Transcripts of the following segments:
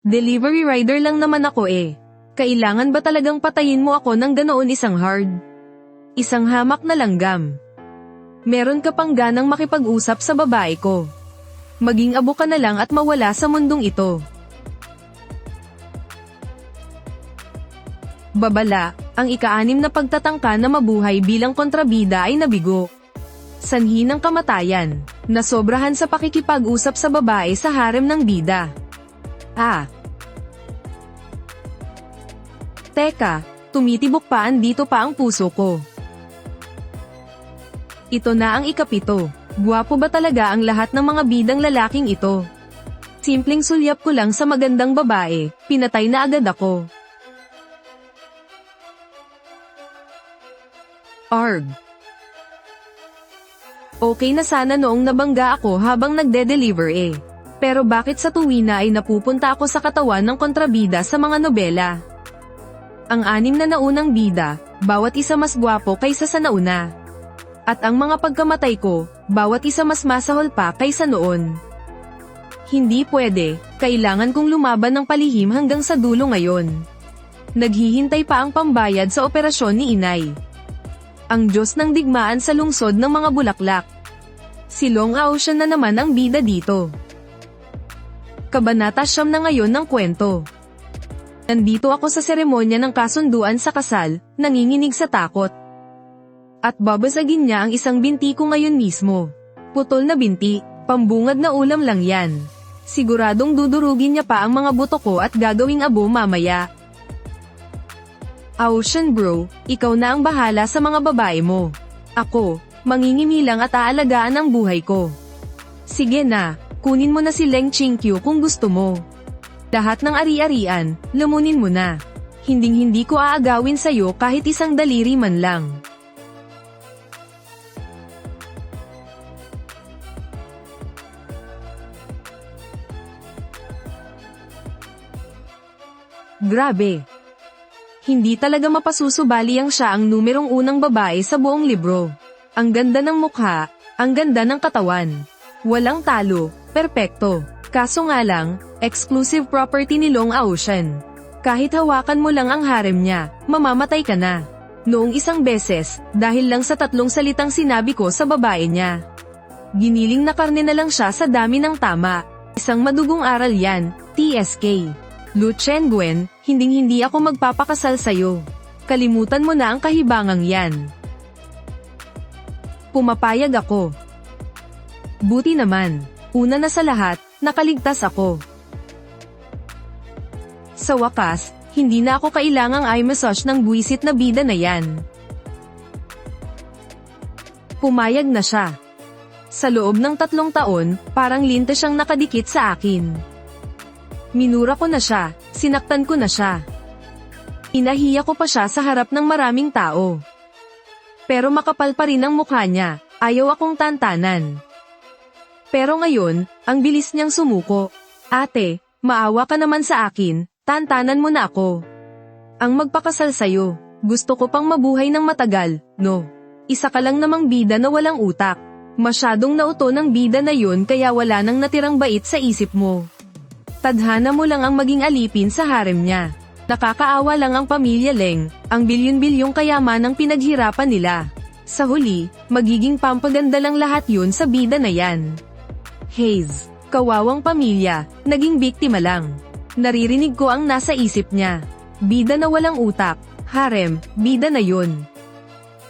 Delivery rider lang naman ako eh. Kailangan ba talagang patayin mo ako ng ganoon isang hard? Isang hamak na langgam. Meron ka pang ganang makipag-usap sa babae ko. Maging abo ka na lang at mawala sa mundong ito. Babala, ang ika-6 na pagtatangka na mabuhay bilang kontrabida ay nabigo. Sanhi ng kamatayan, nasobrahan sa pakikipag-usap sa babae sa harem ng bida. Teka, tumitibok pa andito pa ang puso ko. Ito na ang ika-7. Gwapo ba talaga ang lahat ng mga bidang lalaking ito? Simpleng sulyap ko lang sa magandang babae, pinatay na agad ako. Arg. Okay na sana noong nabangga ako habang nagde-deliver eh. Pero bakit sa tuwina ay napupunta ako sa katawan ng kontrabida sa mga nobela? Ang 6 na naunang bida, bawat isa mas gwapo kaysa sa nauna. At ang mga pagkamatay ko, bawat isa mas masahol pa kaysa noon. Hindi pwede, kailangan kong lumaban ng palihim hanggang sa dulo ngayon. Naghihintay pa ang pambayad sa operasyon ni inay. Ang Diyos ng digmaan sa lungsod ng mga bulaklak. Si Long Ocean na naman ang bida dito. Kabanata 9 na ngayon ng kwento. Nandito ako sa seremonya ng kasunduan sa kasal, nanginginig sa takot. At babasagin niya ang isang binti ko ngayon mismo. Putol na binti, pambungad na ulam lang yan. Siguradong dudurugin niya pa ang mga buto ko at gagawing abo mamaya. Ocean bro, ikaw na ang bahala sa mga babae mo. Ako, mangingimilang at aalagaan ang buhay ko. Sige na, kunin mo na si Leng Qingqiu kung gusto mo. Lahat ng ari-arian, lamunin mo na. Hinding-hindi ko aagawin sa'yo kahit isang daliri man lang. Grabe. Hindi talaga mapasusubaling siya ang numerong unang babae sa buong libro. Ang ganda ng mukha, ang ganda ng katawan. Walang talo, perpekto. Kaso nga lang, exclusive property ni Long Ocean. Kahit hawakan mo lang ang harem niya, mamamatay ka na. Noong isang beses, dahil lang sa 3 salitang sinabi ko sa babae niya. Giniling na karne na lang siya sa dami ng tama. Isang madugong aral yan, TSK. Lu Chengwen, hinding-hindi ako magpapakasal sa'yo. Kalimutan mo na ang kahibangang yan. Pumapayag ako. Buti naman, una na sa lahat, nakaligtas ako. Sa wakas, hindi na ako kailangang eye massage ng buwisit na bida na yan. Pumayag na siya. Sa loob ng 3 taon, parang linte siyang nakadikit sa akin. Minura ko na siya, sinaktan ko na siya. Inahiya ko pa siya sa harap ng maraming tao. Pero makapal pa rin ang mukha niya, ayaw akong tantanan. Pero ngayon, ang bilis niyang sumuko. Ate, maawa ka naman sa akin, tantanan mo na ako. Ang magpakasal sa'yo, gusto ko pang mabuhay ng matagal, no? Isa ka lang namang bida na walang utak. Masyadong nauto ng bida na yun kaya wala nang natirang bait sa isip mo. Tadhana mo lang ang maging alipin sa harem niya. Nakakaawa lang ang pamilya Leng, ang bilyon-bilyong kayamanang pinaghirapan nila. Sa huli, magiging pampaganda lang lahat yun sa bida na yan. Haze, kawawang pamilya, naging biktima lang. Naririnig ko ang nasa isip niya. Bida na walang utak, harem, bida na yun.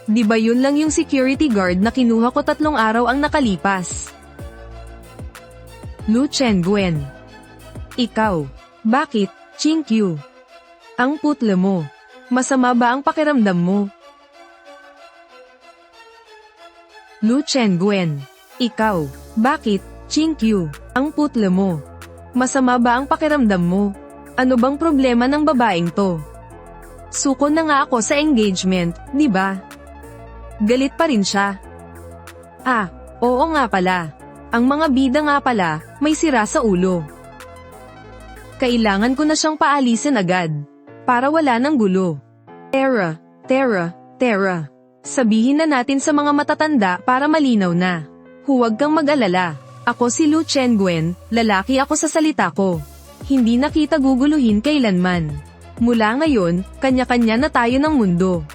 Di ba yun lang yung security guard na kinuha ko 3 araw ang nakalipas? Lu Chengwen. Ikaw. Bakit, Qingqiu? Ang putla mo. Masama ba ang pakiramdam mo? Lu Chengwen. Ikaw. Bakit, Qingqiu? Ang putla mo. Masama ba ang pakiramdam mo? Ano bang problema ng babaeng to? Suko na nga ako sa engagement, di ba? Galit pa rin siya. Oo nga pala. Ang mga bida nga pala, may sira sa ulo. Kailangan ko na siyang paalisin agad. Para wala ng gulo. Tara. Sabihin na natin sa mga matatanda para malinaw na. Huwag kang mag-alala. Ako si Lu Chengwen, lalaki ako sa salita ko. Hindi na kita guguluhin kailanman. Mula ngayon, kanya-kanya na tayo ng mundo.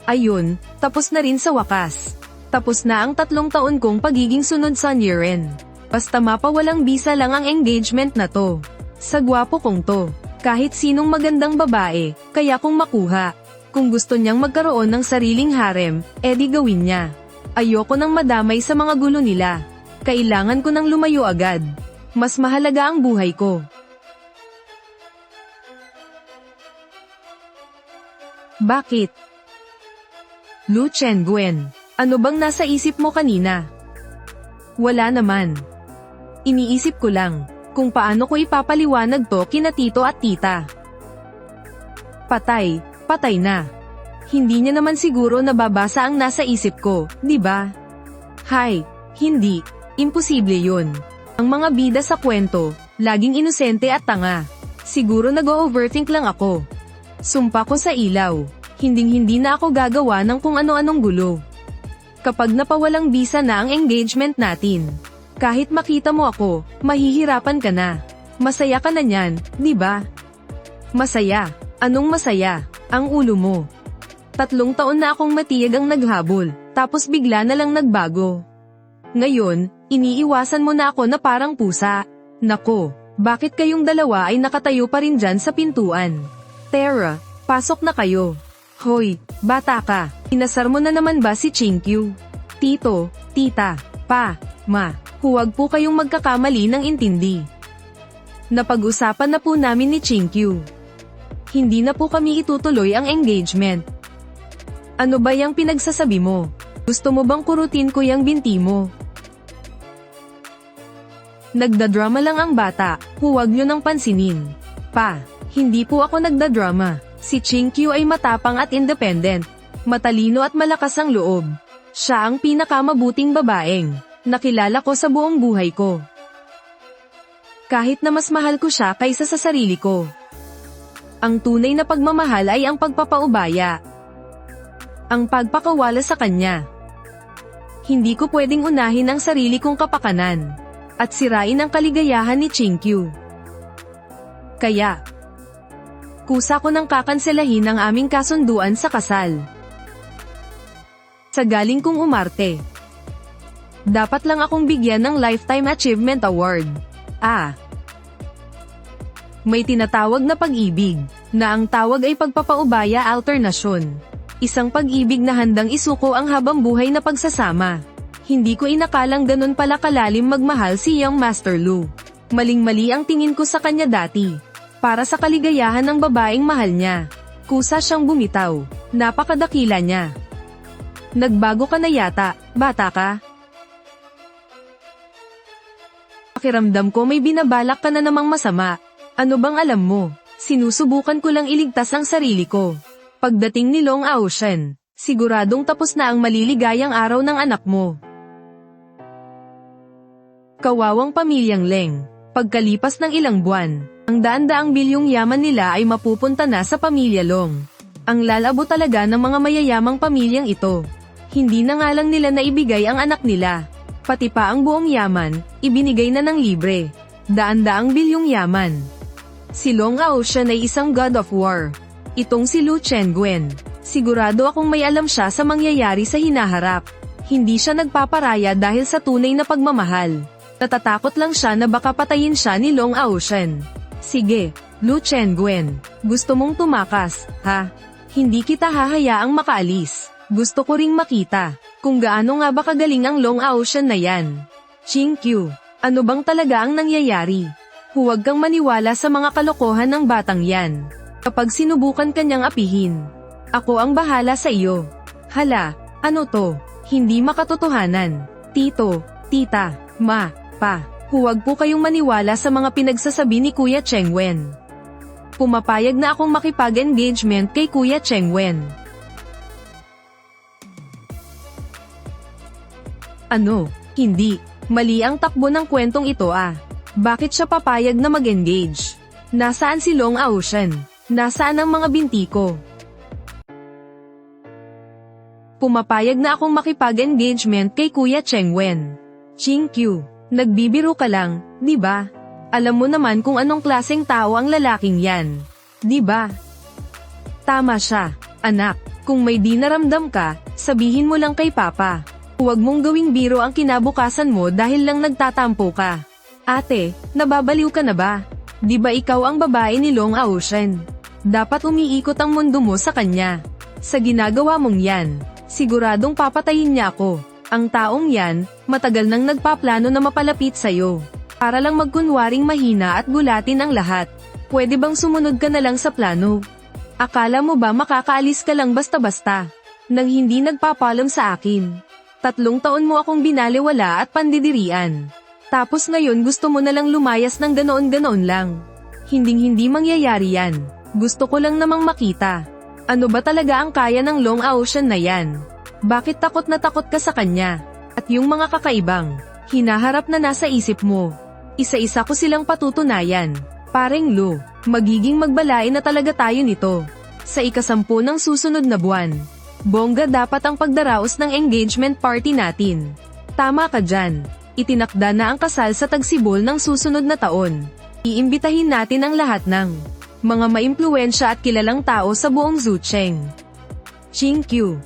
Ayun, tapos na rin sa wakas. Tapos na ang 3 taon kong pagiging sunod sa Niren. Basta mapawalang bisa lang ang engagement na to. Sa gwapo kong to. Kahit sinong magandang babae, kaya kong makuha. Kung gusto niyang magkaroon ng sariling harem, edi gawin niya. Ayoko nang madamay sa mga gulo nila. Kailangan ko nang lumayo agad. Mas mahalaga ang buhay ko. Bakit? Lu Chengwen, ano bang nasa isip mo kanina? Wala naman. Iniisip ko lang, kung paano ko ipapaliwanag to kina tito at tita. Patay na. Hindi niya naman siguro nababasa ang nasa isip ko, di ba? Hay, hindi. Imposible yun. Ang mga bida sa kwento, laging inosente at tanga. Siguro nag-overthink lang ako. Sumpa ko sa ilaw. Hinding-hindi na ako gagawa ng kung ano-anong gulo. Kapag napawalang bisa na ang engagement natin, kahit makita mo ako, mahihirapan ka na. Masaya ka na niyan, di ba? Masaya. Anong masaya? Ang ulo mo. 3 taon na akong matiyag ang naghabol, tapos bigla na lang nagbago. Ngayon, iniiwasan mo na ako na parang pusa. Nako, bakit kayong dalawa ay nakatayo pa rin dyan sa pintuan? Tara, pasok na kayo. Hoy, bata ka, inasar mo na naman ba si Chinkyu? Tito, tita, pa, ma, huwag po kayong magkakamali ng intindi. Napag-usapan na po namin ni Chinkyu. Hindi na po kami itutuloy ang engagement. Ano ba yung pinagsasabi mo? Gusto mo bang kurutin ko yung binti mo? Nagdadrama lang ang bata, huwag nyo nang pansinin. Pa, hindi po ako nagdadrama. Si Chinkyu ay matapang at independent. Matalino at malakas ang loob. Siya ang pinakamabuting babaeng nakilala ko sa buong buhay ko. Kahit na mas mahal ko siya kaysa sa sarili ko. Ang tunay na pagmamahal ay ang pagpapaubaya. Ang pagpakawala sa kanya. Hindi ko pwedeng unahin ang sarili kong kapakanan at sirain ang kaligayahan ni Chinkyu. Kaya, kusa ko nang kakanselahin ang aming kasunduan sa kasal. Sa galing kong umarte. Dapat lang akong bigyan ng Lifetime Achievement Award. May tinatawag na pag-ibig, na ang tawag ay pagpapaubaya alternasyon. Isang pag-ibig na handang isuko ang habang buhay na pagsasama. Hindi ko inakalang ganun pala kalalim magmahal si Young Master Lu. Maling-mali ang tingin ko sa kanya dati. Para sa kaligayahan ng babaeng mahal niya. Kusa siyang bumitaw. Napakadakila niya. Nagbago ka na yata, bata ka? Pakiramdam ko may binabalak ka na namang masama. Ano bang alam mo? Sinusubukan ko lang iligtas ang sarili ko. Pagdating ni Long Aoshen, siguradong tapos na ang maliligayang araw ng anak mo. Kawawang pamilyang Leng. Pagkalipas ng ilang buwan, ang daan-daang bilyong yaman nila ay mapupunta na sa pamilya Long. Ang lalabo talaga ng mga mayayamang pamilyang ito. Hindi na nga lang nila naibigay ang anak nila. Pati pa ang buong yaman, ibinigay na ng libre. Daan-daang bilyong yaman. Si Long Aoshen ay isang god of war. Itong si Lu Chengwen. Sigurado akong may alam siya sa mangyayari sa hinaharap. Hindi siya nagpaparaya dahil sa tunay na pagmamahal. Natatakot lang siya na baka patayin siya ni Long Aoshen. Sige, Lu Chengwen. Gusto mong tumakas, ha? Hindi kita hahayaang makaalis. Gusto ko ring makita kung gaano nga ba kagaling ang Long Aoshen na yan. Chinkyu, ano bang talaga ang nangyayari? Huwag kang maniwala sa mga kalokohan ng batang yan. Kapag sinubukan kanyang apihin, ako ang bahala sa iyo. Hala, ano to? Hindi makatotohanan. Tito, tita, ma, pa, huwag po kayong maniwala sa mga pinagsasabi ni Kuya Chengwen. Pumapayag na akong makipag-engagement kay Kuya Chengwen. Ano? Hindi. Mali ang takbo ng kwentong ito ah. Bakit siya papayag na mag-engage? Nasaan si Long Aoshen? Nasaan ang mga binti ko? Pumapayag na akong makipag-engagement kay Kuya Chengwen. Chinkyu, Nagbibiro ka lang, di ba? Alam mo naman kung anong klaseng tao ang lalaking yan. Di ba? Tama siya, anak. Kung may di naramdam ka, sabihin mo lang kay Papa. Huwag mong gawing biro ang kinabukasan mo dahil lang nagtatampo ka. Ate, nababaliw ka na ba? Di ba ikaw ang babae ni Long Ocean? Dapat umiikot ang mundo mo sa kanya. Sa ginagawa mong yan, siguradong papatayin niya ako. Ang taong yan, matagal nang nagpaplano na mapalapit sa'yo. Para lang magkunwaring mahina at gulatin ang lahat. Pwede bang sumunod ka na lang sa plano? Akala mo ba makakaalis ka lang basta-basta? Nang hindi nagpapalam sa akin. 3 taon mo akong binaliwala at pandidirian. Tapos ngayon gusto mo na lang lumayas ng ganoon-ganoon lang. Hinding-hindi mangyayari yan. Gusto ko lang namang makita. Ano ba talaga ang kaya ng Long Ocean na yan? Bakit takot na takot ka sa kanya? At yung mga kakaibang hinaharap na nasa isip mo. Isa-isa ko silang patutunayan. Pareng Lu, magiging magbalain na talaga tayo nito. Sa ika-10 ng susunod na buwan. Bongga dapat ang pagdaraos ng engagement party natin. Tama ka dyan. Itinakda na ang kasal sa Tagsibol ng susunod na taon. Iimbitahin natin ang lahat ng mga maimpluwensya at kilalang tao sa buong Zucheng. Chingqiu.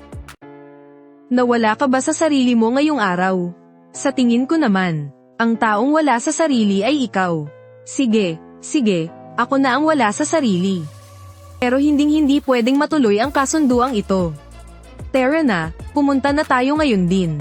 Nawala ka ba sa sarili mo ngayong araw? Sa tingin ko naman, ang taong wala sa sarili ay ikaw. Sige, ako na ang wala sa sarili. Pero hinding-hindi pwedeng matuloy ang kasunduang ito. Tara na, pumunta na tayo ngayon din.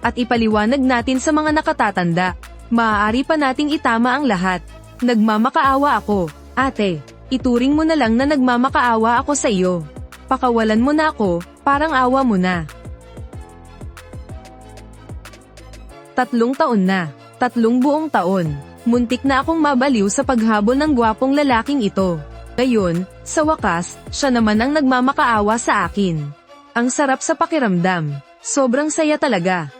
At ipaliwanag natin sa mga nakatatanda. Maaari pa nating itama ang lahat. Nagmamakaawa ako, ate. Ituring mo na lang na nagmamakaawa ako sa iyo. Pakawalan mo na ako, parang awa mo na. 3 taon na. 3 buong taon. Muntik na akong mabaliw sa paghabol ng gwapong lalaking ito. Ngayon, sa wakas, siya naman ang nagmamakaawa sa akin. Ang sarap sa pakiramdam. Sobrang saya talaga.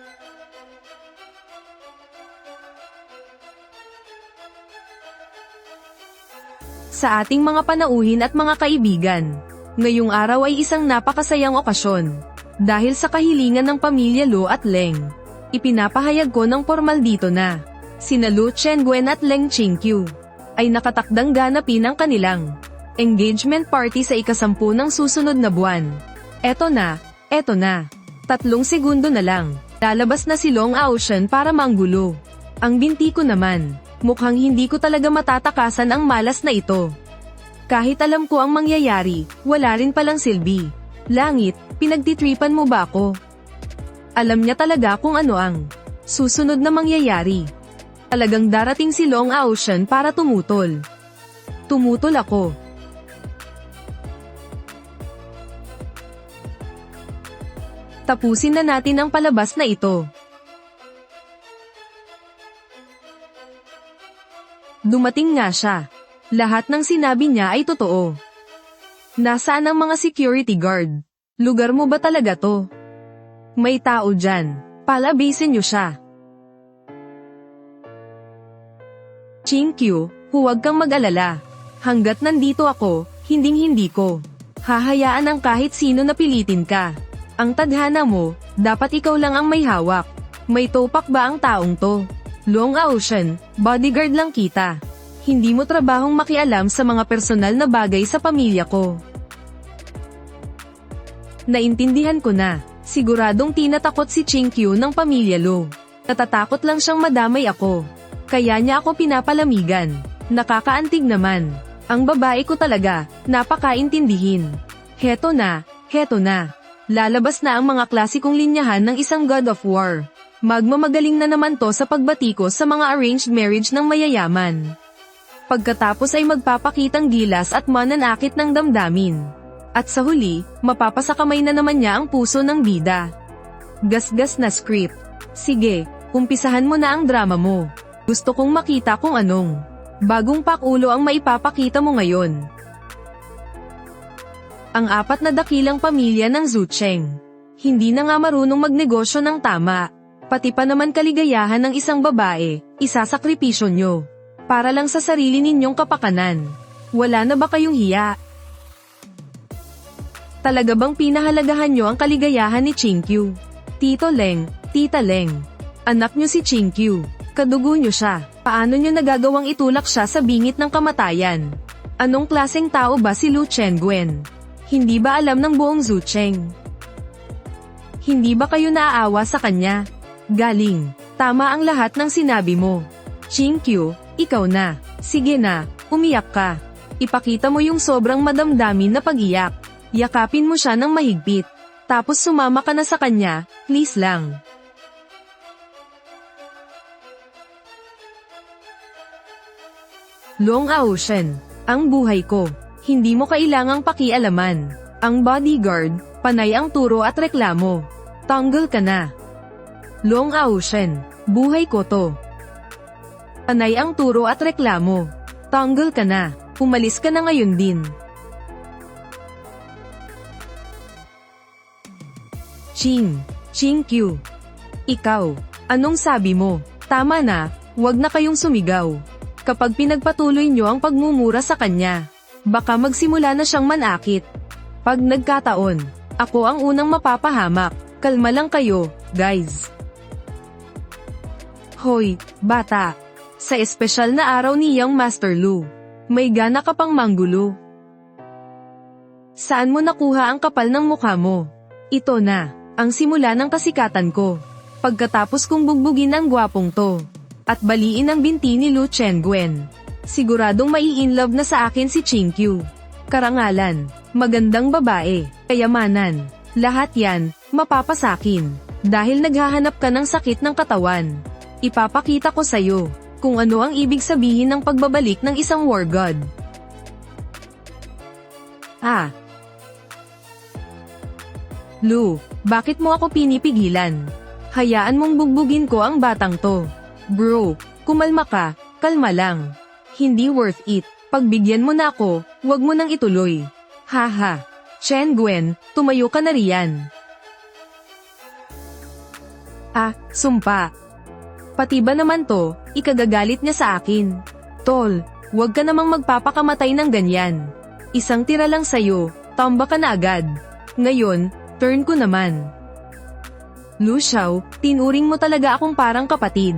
Sa ating mga panauhin at mga kaibigan, ngayong araw ay isang napakasayang okasyon. Dahil sa kahilingan ng pamilya Lo at Leng, ipinapahayag ko ng formal dito na sina Lu Chengwen at Leng Qingqiu ay nakatakdang ganapin ang kanilang engagement party sa ika-10 ng susunod na buwan. Eto na. 3 segundo na lang. Lalabas na si Long Ocean para manggulo. Ang binti ko naman, mukhang hindi ko talaga matatakasan ang malas na ito. Kahit alam ko ang mangyayari, wala rin palang silbi. Langit, pinagtitripan mo ba ako? Alam niya talaga kung ano ang susunod na mangyayari. Talagang darating si Long Ocean para tumutol. Tumutol ako. Tapusin na natin ang palabas na ito. Dumating nga siya. Lahat ng sinabi niya ay totoo. Nasaan ang mga security guard? Lugar mo ba talaga to? May tao dyan. Palabasin niyo siya. Qingqiu, huwag kang mag-alala. Hanggat nandito ako, hinding-hindi ko hahayaan ang kahit sino na pilitin ka. Ang tadhana mo, dapat ikaw lang ang may hawak. May topak ba ang taong to? Long Ocean, bodyguard lang kita. Hindi mo trabahong makialam sa mga personal na bagay sa pamilya ko. Naintindihan ko na. Siguradong tinatakot si Qingqiu ng pamilya Lo. Natatakot lang siyang madamay ako. Kaya niya ako pinapalamigan. Nakakaantig naman. Ang babae ko talaga, napakaintindihin. Heto na. Lalabas na ang mga klasikong linyahan ng isang God of War. Magmamagaling na naman to sa pagbatikos sa mga arranged marriage ng mayayaman. Pagkatapos ay magpapakitang gilas at mananakit ng damdamin. At sa huli, mapapasakamay na naman niya ang puso ng bida. Gasgas na script. Sige, umpisahan mo na ang drama mo. Gusto kong makita kung anong bagong pakulo ang maipapakita mo ngayon. Ang 4 na dakilang pamilya ng Zucheng. Hindi na nga marunong magnegosyo ng tama. Pati pa naman kaligayahan ng isang babae, isasakripisyo nyo. Para lang sa sarili ninyong kapakanan. Wala na ba kayong hiya? Talaga bang pinahalagahan nyo ang kaligayahan ni Qingqiu? Tito Leng, Tita Leng. Anak nyo si Qingqiu. Kadugo niyo siya. Paano niyo nagagawang itulak siya sa bingit ng kamatayan? Anong klaseng tao ba si Lu Chengwen? Hindi ba alam ng buong Zucheng? Hindi ba kayo naaawa sa kanya? Galing. Tama ang lahat ng sinabi mo. Qingqiu, ikaw na. Sige na, umiyak ka. Ipakita mo yung sobrang madamdamin na pag-iyak. Yakapin mo siya ng mahigpit. Tapos sumama ka na sa kanya, please lang. Long Aoshen, ang buhay ko. Hindi mo kailangang pakialaman. Ang bodyguard, panay ang turo at reklamo. Tanggal ka na. Long Aoshen, buhay ko to. Panay ang turo at reklamo. Tanggal ka na. Umalis ka na ngayon din. Qingqiu. Ikaw, anong sabi mo? Tama na, wag na kayong sumigaw. Kapag pinagpatuloy nyo ang pagmumura sa kanya, baka magsimula na siyang manakit. Pag nagkataon, ako ang unang mapapahamak. Kalma lang kayo, guys. Hoy, bata. Sa espesyal na araw ni Young Master Lu, may gana ka pang manggulo. Saan mo nakuha ang kapal ng mukha mo? Ito na, ang simula ng kasikatan ko. Pagkatapos kong bugbugin ang gwapong to, at baliin ang binti ni Lu Chengwen, siguradong mai-inlove na sa akin si Qingqiu. Karangalan, magandang babae, kayamanan, lahat yan, mapapasakin. Dahil naghahanap ka ng sakit ng katawan. Ipapakita ko sa'yo, kung ano ang ibig sabihin ng pagbabalik ng isang war god. Lu, bakit mo ako pinipigilan? Hayaan mong bugbugin ko ang batang to. Bro, kumalma ka, kalma lang. Hindi worth it. Pagbigyan mo na ako, wag mo nang ituloy. Haha. Chengwen, tumayo ka na riyan. Sumpa. Pati ba naman to, ikagagalit niya sa akin. Tol, wag ka namang magpapakamatay ng ganyan. Isang tira lang sa'yo, tamba ka na agad. Ngayon, turn ko naman. Lu Xiao, tinuring mo talaga akong parang kapatid.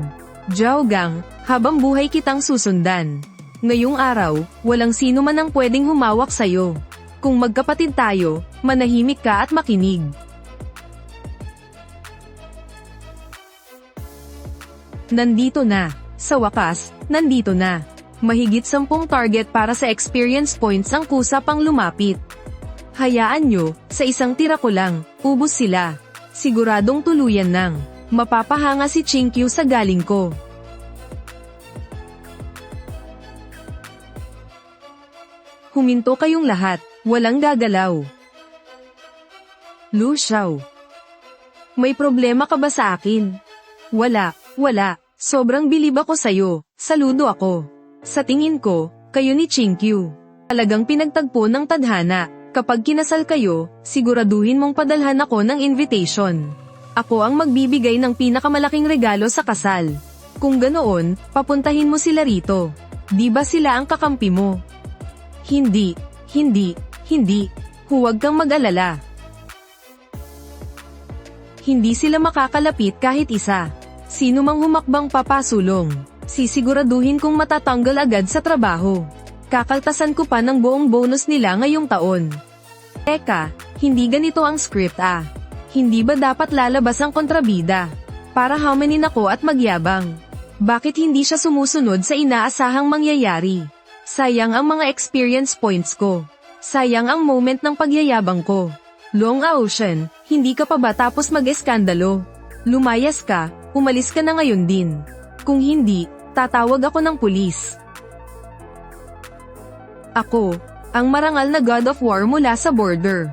Zhao Gang, habang buhay kitang susundan. Ngayong araw, walang sino man ang pwedeng humawak sa'yo. Kung magkapatid tayo, manahimik ka at makinig. Nandito na. Sa wakas, nandito na. Mahigit 10 target para sa experience points ang kusa pang lumapit. Hayaan nyo, sa isang tira ko lang, ubos sila. Siguradong tuluyan nang mapapahanga si Qingqiu sa galing ko. Huminto kayong lahat, walang gagalaw. Lu Xiao. May problema ka ba sa akin? Wala. Sobrang bilib ako sa'yo, saludo ako. Sa tingin ko, kayo ni Qingqiu. Talagang pinagtagpo ng tadhana. Kapag kinasal kayo, siguraduhin mong padalhan ako ng invitation. Ako ang magbibigay ng pinakamalaking regalo sa kasal. Kung ganoon, papuntahin mo sila rito. Di ba sila ang kakampi mo? Hindi. Huwag kang mag-alala. Hindi sila makakalapit kahit isa. Sino mang humakbang papasulong, sisiguraduhin kong matatanggal agad sa trabaho. Kakaltasan ko pa ng buong bonus nila ngayong taon. Teka, hindi ganito ang script Hindi ba dapat lalabas ang kontrabida? Para hamenin ako at magyabang. Bakit hindi siya sumusunod sa inaasahang mangyayari? Sayang ang mga experience points ko. Sayang ang moment ng pagyayabang ko. Long Aoshen, hindi ka pa ba tapos mag-eskandalo? Lumayas ka, umalis ka na ngayon din. Kung hindi, tatawag ako ng pulis. Ako, ang marangal na God of War mula sa border.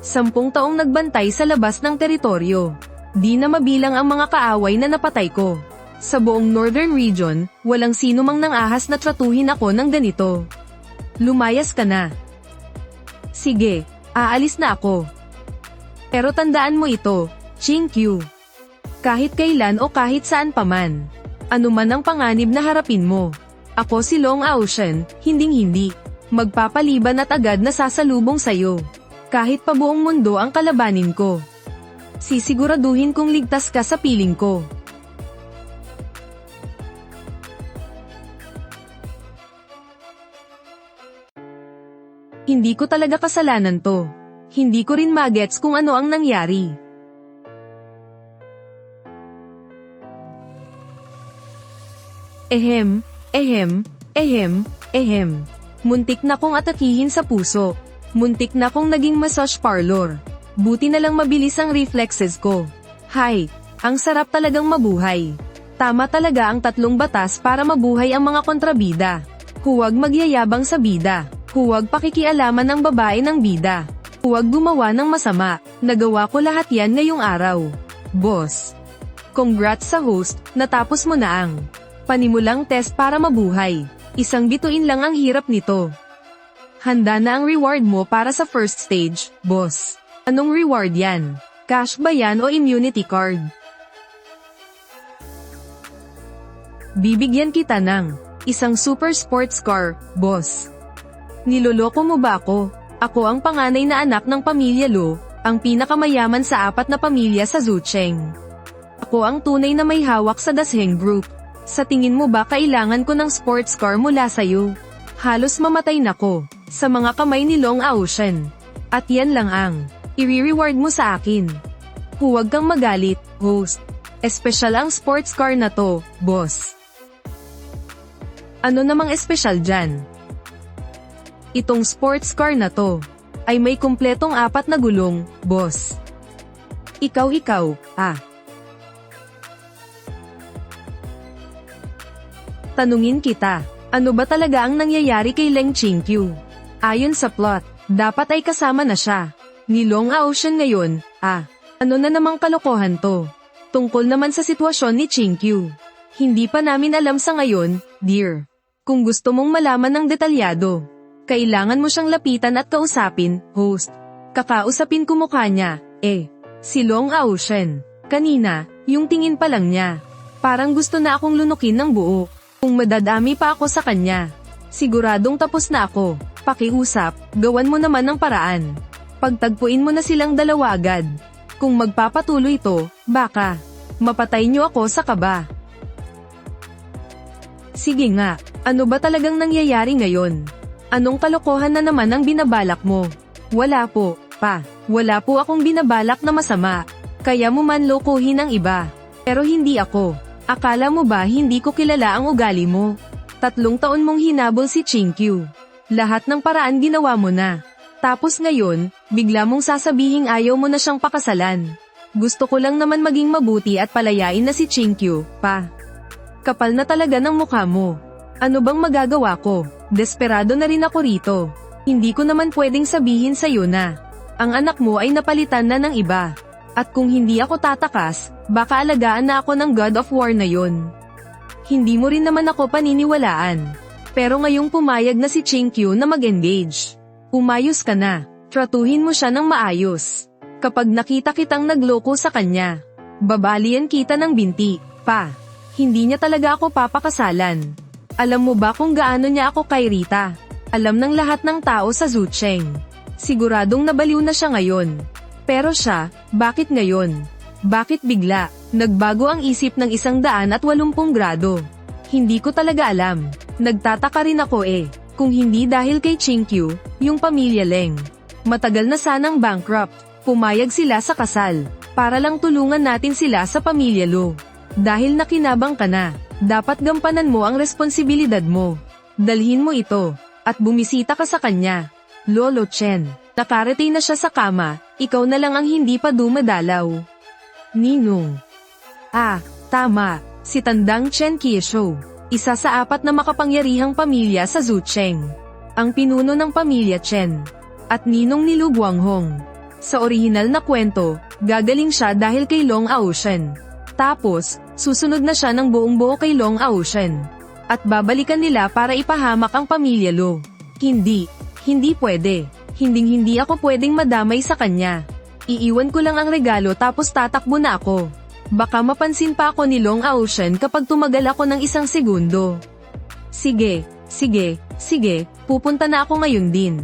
10 taong nagbantay sa labas ng teritoryo. Di na mabilang ang mga kaaway na napatay ko. Sa buong Northern Region, walang sino mang nangahas na tratuhin ako ng ganito. Lumayas ka na. Sige, aalis na ako. Pero tandaan mo ito, Qingqiu. Kahit kailan o kahit saan paman, ano man ang panganib na harapin mo, ako si Long Aoshen, hinding-hindi, magpapaliban at agad na sasalubong sa'yo. Kahit pa buong mundo ang kalabanin ko. Sisiguraduhin kong ligtas ka sa piling ko. Hindi ko talaga kasalanan to. Hindi ko rin magets kung ano ang nangyari. Ehem, ehem, ehem, ehem. Muntik na kong atakihin sa puso. Muntik na kong naging massage parlor. Buti na lang mabilis ang reflexes ko. Hay, ang sarap talagang mabuhay. Tama talaga ang 3 batas para mabuhay ang mga kontrabida. Huwag magyayabang sa bida. Huwag pakikialaman ng babae ng bida. Huwag gumawa ng masama. Nagawa ko lahat yan ngayong araw. Boss. Congrats sa host, natapos mo na ang panimulang test para mabuhay. Isang bituin lang ang hirap nito. Handa na ang reward mo para sa first stage, boss. Anong reward yan? Cash ba yan o immunity card? Bibigyan kita ng isang super sports car, boss. Niloloko mo ba ako? Ako ang panganay na anak ng pamilya Lo, ang pinakamayaman sa 4 na pamilya sa Zucheng. Ako ang tunay na may hawak sa Dasheng Group. Sa tingin mo ba kailangan ko ng sports car mula sa'yo? Halos mamatay na ko sa mga kamay ni Long Aoshen. At yan lang ang i-reward mo sa akin. Huwag kang magalit, host. Espesyal ang sports car na to, boss. Ano namang espesyal dyan? Itong sports car na to ay may kumpletong 4 na gulong, boss. Ikaw, Tanungin kita, ano ba talaga ang nangyayari kay Leng Qingqiu? Ayon sa plot, dapat ay kasama na siya ni Long Aoshen ngayon. Ano na namang kalokohan to? Tungkol naman sa sitwasyon ni Qingqiu. Hindi pa namin alam sa ngayon, dear. Kung gusto mong malaman ng detalyado, kailangan mo siyang lapitan at kausapin, host. Kakausapin ko mukha niya, si Long Aoshen. Kanina, yung tingin pa lang niya. Parang gusto na akong lunukin ng buo. Kung madadami pa ako sa kanya, siguradong tapos na ako. Pakiusap, gawan mo naman ng paraan. Pagtagpuin mo na silang dalawa agad. Kung magpapatuloy to, baka mapatay niyo ako sa kaba. Sige nga, ano ba talagang nangyayari ngayon? Anong kalokohan na naman ang binabalak mo? Wala po, pa. Wala po akong binabalak na masama. Kaya mo man lokohin ang iba. Pero hindi ako. Akala mo ba hindi ko kilala ang ugali mo? 3 taon mong hinabol si Qingqiu. Lahat ng paraan ginawa mo na. Tapos ngayon, bigla mong sasabihing ayaw mo na siyang pakasalan. Gusto ko lang naman maging mabuti at palayain na si Qingqiu, pa. Kapal na talaga ng mukha mo. Ano bang magagawa ko? Desperado na rin ako rito. Hindi ko naman pwedeng sabihin sa'yo na ang anak mo ay napalitan na ng iba. At kung hindi ako tatakas, baka alagaan na ako ng God of War na yon. Hindi mo rin naman ako paniniwalaan. Pero ngayong pumayag na si Qingqiu na mag-engage, umayos ka na. Tratuhin mo siya ng maayos. Kapag nakita kitang nagloko sa kanya, babalian kita ng binti, pa. Hindi niya talaga ako papakasalan. Alam mo ba kung gaano niya ako kay Rita? Alam ng lahat ng tao sa Zucheng. Siguradong nabaliw na siya ngayon. Pero siya, bakit ngayon? Bakit bigla nagbago ang isip ng 180 grado? Hindi ko talaga alam. Nagtataka rin ako kung hindi dahil kay Qingqiu, yung pamilya Leng. Matagal na sanang bankrupt. Pumayag sila sa kasal para lang tulungan natin sila sa pamilya Lo. Dahil nakinabang ka na, dapat gampanan mo ang responsibilidad mo. Dalhin mo ito, at bumisita ka sa kanya. Lolo Chen, nakarating na siya sa kama, ikaw na lang ang hindi pa dumadalaw. Ninong. Tama, si Tandang Chen Qiushu, isa sa 4 na makapangyarihang pamilya sa Zucheng. Ang pinuno ng pamilya Chen, at ninong ni Lu Guanghong. Sa orihinal na kwento, gagaling siya dahil kay Long Aoshen. Tapos, susunod na siya ng buong-buo kay Long Aoshen. At babalikan nila para ipahamak ang pamilya Lo. Hindi pwede. Hindi ako pwedeng madamay sa kanya. Iiwan ko lang ang regalo tapos tatakbo na ako. Baka mapansin pa ako ni Long Aoshen kapag tumagal ako ng 1 segundo. Sige, pupunta na ako ngayon din.